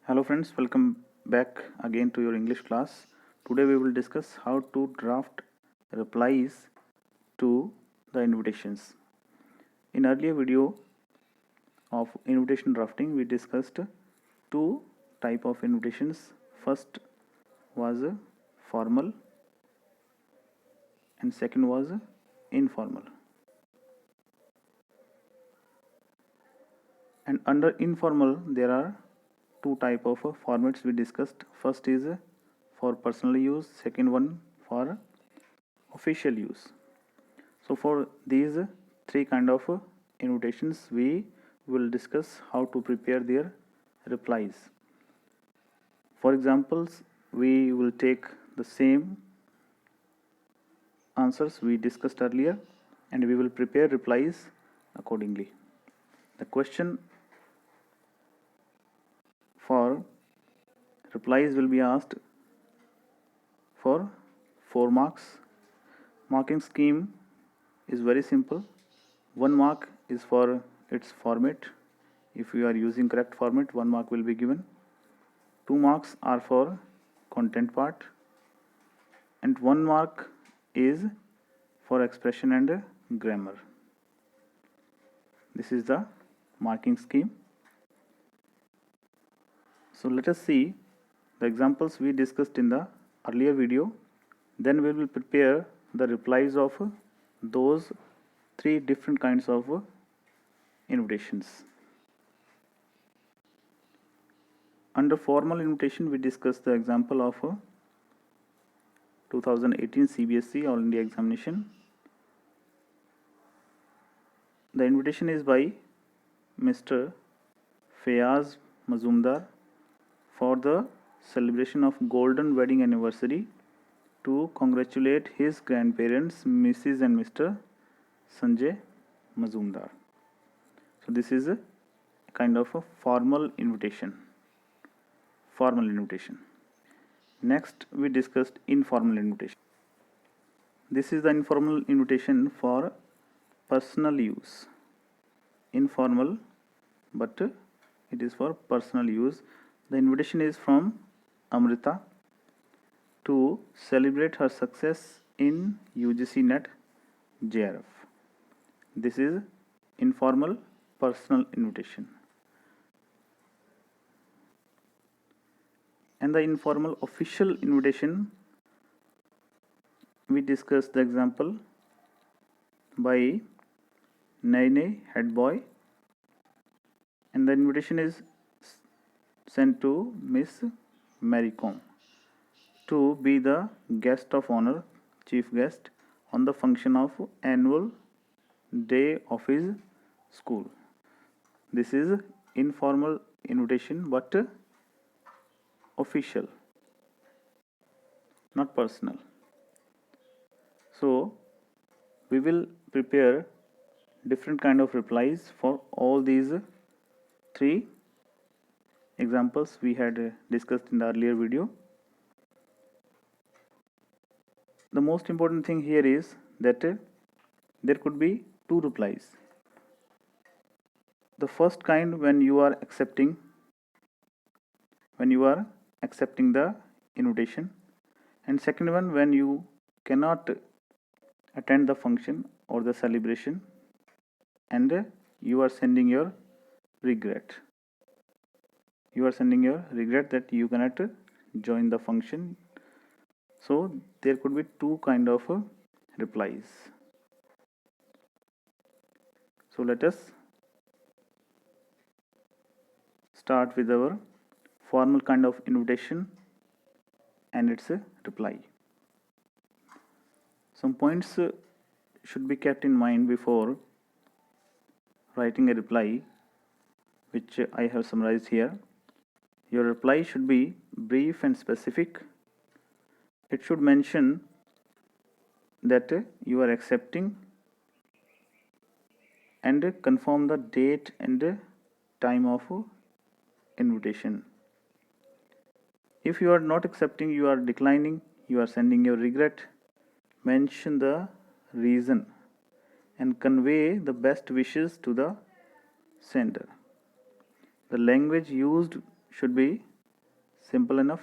Hello friends, welcome back again to your English class. Today we will discuss how to draft replies to the invitations. In earlier video of invitation drafting, we discussed two type of invitations. First was formal and second was informal. And under informal there are two type of formats we discussed. First is for personal use, second one for official use. So for these three kind of invitations we will discuss how to prepare their replies. For examples, we will take the same answers we discussed earlier and we will prepare replies accordingly. The question for replies will be asked for 4 marks. Marking scheme is very simple. 1 mark is for its format. If you are using correct format, 1 mark will be given. 2 marks are for content part and 1 mark is for expression and grammar. This is the marking scheme. So let us see the examples we discussed in the earlier video. Then we will prepare the replies of those 3 different kinds of invitations. Under formal invitation, we discussed the example of 2018 CBSE All India examination. The invitation is by Mr. Fayaz Mazumdar for the celebration of golden wedding anniversary to congratulate his grandparents Mrs. and Mr. Sanjay Mazumdar. So this is a kind of a formal invitation. Next we discussed informal invitation. This is the informal invitation for personal use. Informal, but it is for personal use. The invitation is from Amrita to celebrate her success in UGC NET JRF. This is informal personal invitation. And the informal official invitation, we discussed the example by Naine head boy, and the invitation is sent to Miss Mary Com to be the guest of honor, chief guest on the function of annual day of his school. This is informal invitation but official, not personal. So we will prepare different kind of replies for all these 3 examples we had discussed in the earlier video. The most important thing here is that there could be 2 replies. The first kind, when you are accepting the invitation, and second one when you cannot attend the function or the celebration and you are sending your regret. That you cannot join the function. So there could be 2 kind of replies. So let us start with our formal kind of invitation and its reply. Some points should be kept in mind before writing a reply, which I have summarized here. Your reply should be brief and specific. It should mention that you are accepting and confirm the date and time of invitation. If you are not accepting, you are declining, you are sending your regret, mention the reason and convey the best wishes to the sender. The language used should be simple enough.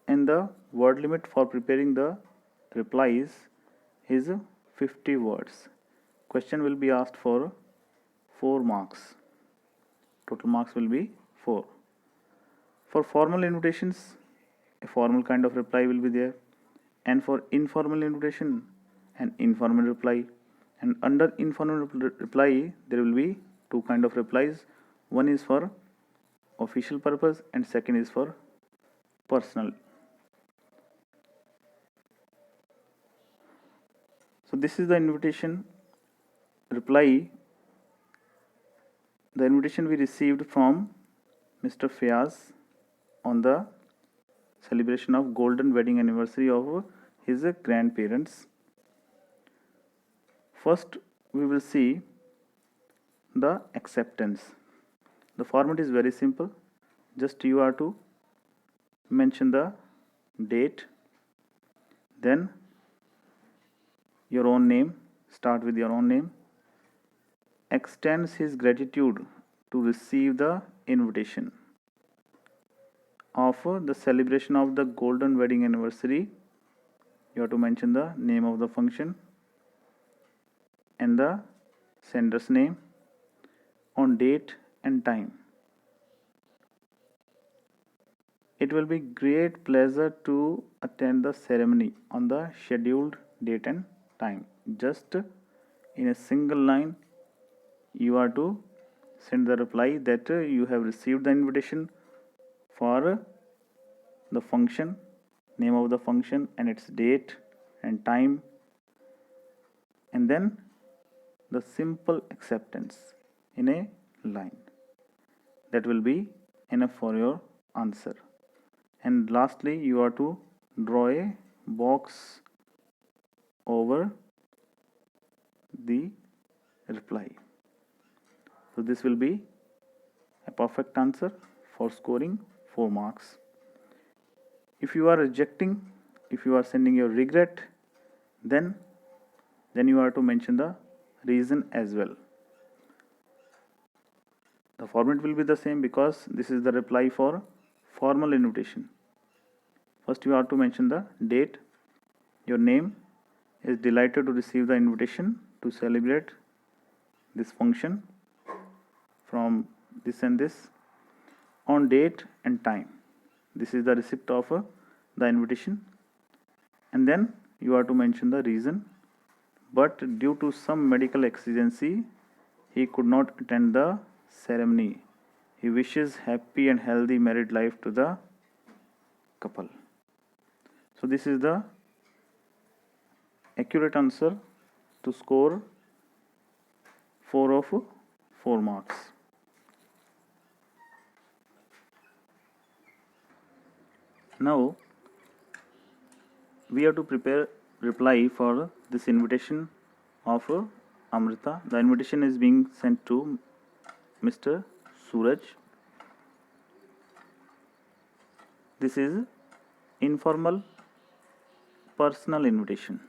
And the word limit for preparing the replies is 50 words. Question will be asked for 4 marks. Total marks will be 4. For formal invitations, a formal kind of reply will be there, and for informal invitation, an informal reply. And under informal reply, there will be 2 kind of replies. One is for official purpose and second is for personal. So this is the invitation reply. The invitation we received from Mr. Fayaz on the celebration of golden wedding anniversary of his grandparents. First, we will see the acceptance. The format is very simple. Just you are to mention the date, then your own name, start with your own name, extends his gratitude to receive the invitation of the celebration of the golden wedding anniversary. You have to mention the name of the function and the sender's name on date and time. It will be great pleasure to attend the ceremony on the scheduled date and time. Just in a single line, you are to send the reply that you have received the invitation for the function, name of the function and its date and time, and then the simple acceptance in a line. That will be enough for your answer. And lastly, you are to draw a box over the reply. So this will be a perfect answer for scoring 4 marks. If you are rejecting, if you are sending your regret, then you are to mention the reason as well. The format will be the same because this is the reply for formal invitation. First you are to mention the date. Your name is delighted to receive the invitation to celebrate this function from this and this on date and time. This is the receipt of the invitation, and then you are to mention the reason. But due to some medical exigency, he could not attend the ceremony. He wishes happy and healthy married life to the couple. So this is the accurate answer to score 4 of 4 marks. Now we have to prepare reply for this invitation of Amrita. The invitation is being sent to Mr. Suraj. This is informal personal invitation.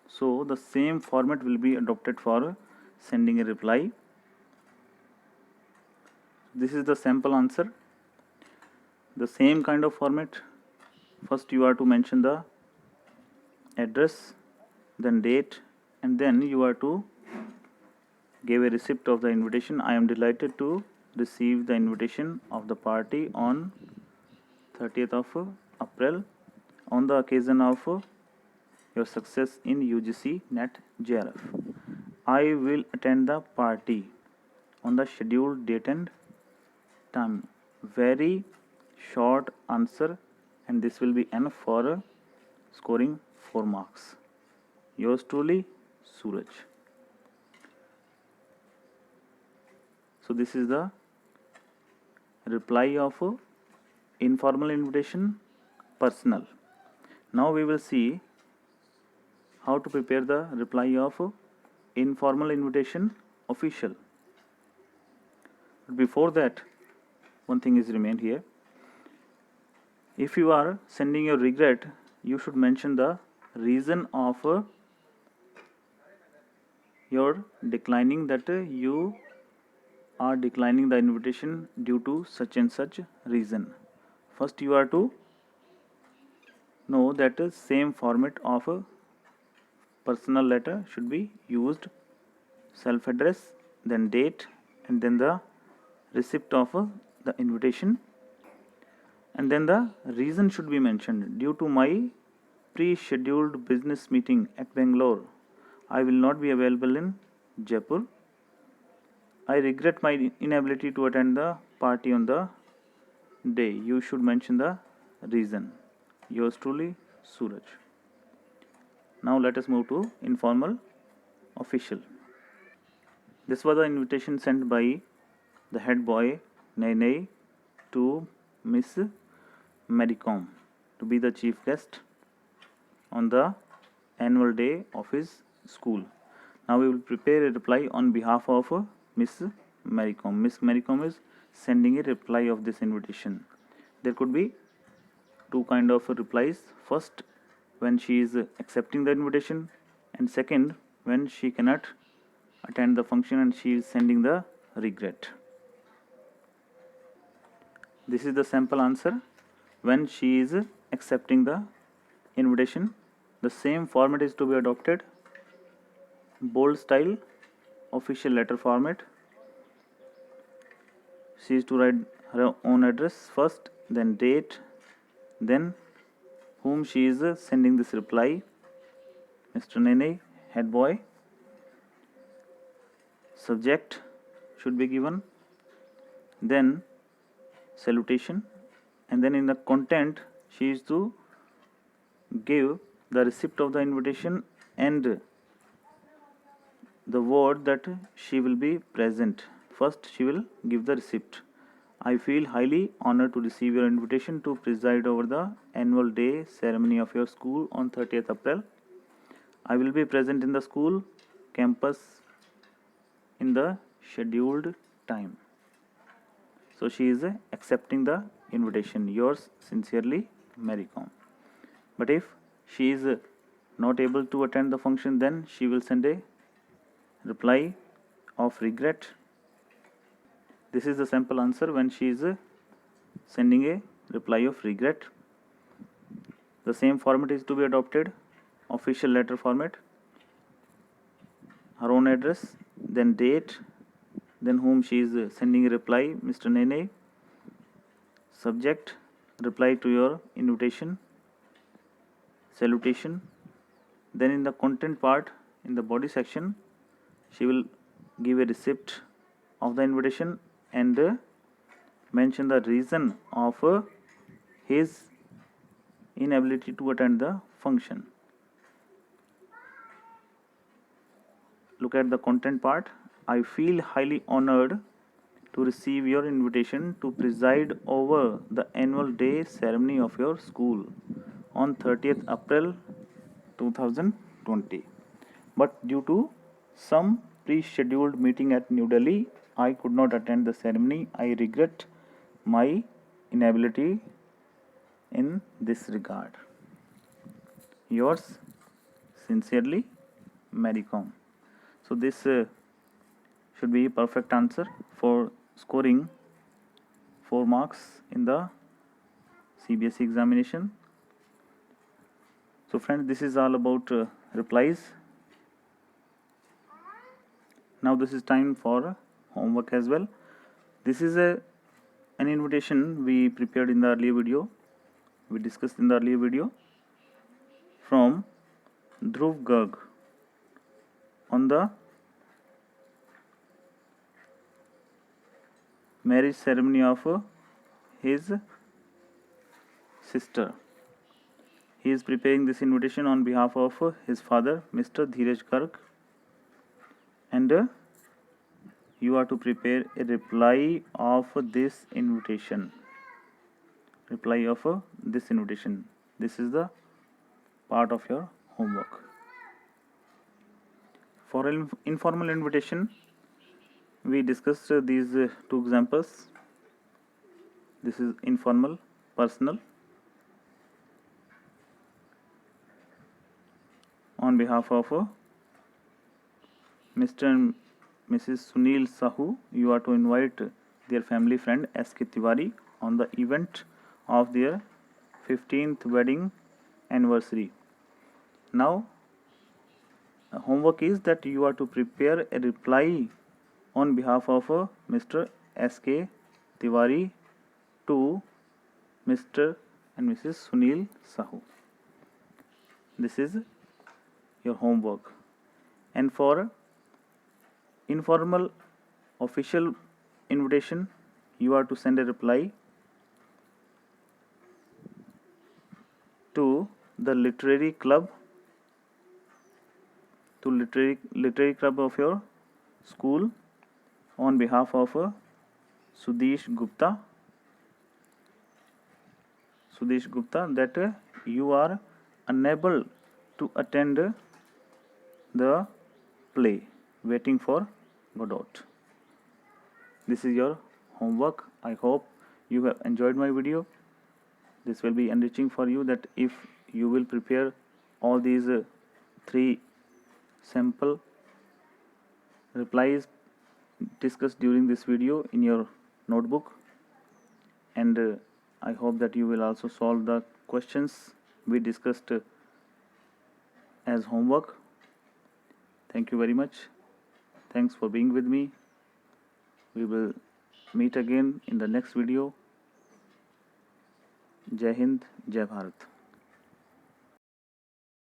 So the same format will be adopted for sending a reply. This is the sample answer. The same kind of format. First you are to mention the address, then date, and then you are to give a receipt of the invitation. I am delighted to receive the invitation of the party on 30th of April on the occasion of your success in UGC NET JRF. I will attend the party on the scheduled date and time. Very short answer, and this will be enough for scoring 4 marks. Yours truly, Suraj. So this is the reply of informal invitation personal. Now we will see how to prepare the reply of informal invitation official. But before that, one thing is remained here. If you are sending your regret, you should mention the reason of your declining, that you are declining the invitation due to such and such reason. First, you are to know that the same format of a personal letter should be used: self address, then date, and then the receipt of the invitation, and then the reason should be mentioned: due to my pre-scheduled business meeting at Bangalore, I will not be available in Jaipur. I regret my inability to attend the party on the day. You should mention the reason. Yours truly, Suraj. Now let us move to informal official. This was the invitation sent by the head boy Nene to Miss Maricom to be the chief guest on the annual day of his school. Now we will prepare a reply on behalf of Miss Maricom. Miss Maricom is sending a reply of this invitation. There could be two kind of replies. First, when she is accepting the invitation, and second, when she cannot attend the function and she is sending the regret. This is the sample answer when she is accepting the invitation. The same format is to be adopted: bold style, official letter format. She is to write her own address first, then date, then whom she is sending this reply: Mr. Nene, head boy. Subject should be given, then salutation, and then in the content she is to give the receipt of the invitation and the word that she will be present. First, she will give the receipt. I feel highly honored to receive your invitation to preside over the annual day ceremony of your school on 30th April. I will be present in the school campus in the scheduled time. So she is accepting the invitation. Yours sincerely, Maricom. But if she is not able to attend the function, then she will send a reply of regret. This is the sample answer when she is sending a reply of regret. The same format is to be adopted: official letter format, her own address, then date, then whom she is sending a reply: Mr. Nene. Subject, reply to your invitation, salutation. Then in the content part, in the body section, she will give a receipt of the invitation and mention the reason of his inability to attend the function. Look at the content part. I feel highly honored to receive your invitation to preside over the annual day ceremony of your school on 30th April 2020. But due to some pre-scheduled meeting at New Delhi, I could not attend the ceremony. I regret my inability in this regard. Yours sincerely, Maricom. So this should be a perfect answer for scoring 4 marks in the CBSE examination. So friends, this is all about replies. Now this is time for homework as well. This is an invitation we prepared in the earlier video. We discussed in the earlier video from Dhruv Garg on the marriage ceremony of his sister. He is preparing this invitation on behalf of his father, Mr. Dheeraj Garg, and you are to prepare a reply of this invitation. Reply of this invitation. This is the part of your homework. For informal invitation, we discussed these two examples. This is informal, personal. On behalf of Mr. and Mrs. Sunil Sahu, you are to invite their family friend S.K. Tiwari on the event of their 15th wedding anniversary. Now, homework is that you are to prepare a reply on behalf of Mr. S.K. Tiwari to Mr. and Mrs. Sunil Sahu. This is your homework. And for informal official invitation, you are to send a reply to the literary club of your school on behalf of Sudesh Gupta that you are unable to attend the play Waiting for Godot. This is your homework. I hope you have enjoyed my video. This will be enriching for you, that if you will prepare all these 3 sample replies discussed during this video in your notebook, and I hope that you will also solve the questions we discussed as homework. Thank you very much. Thanks for being with me. We will meet again in the next video. Jai Hind, Jai Bharat.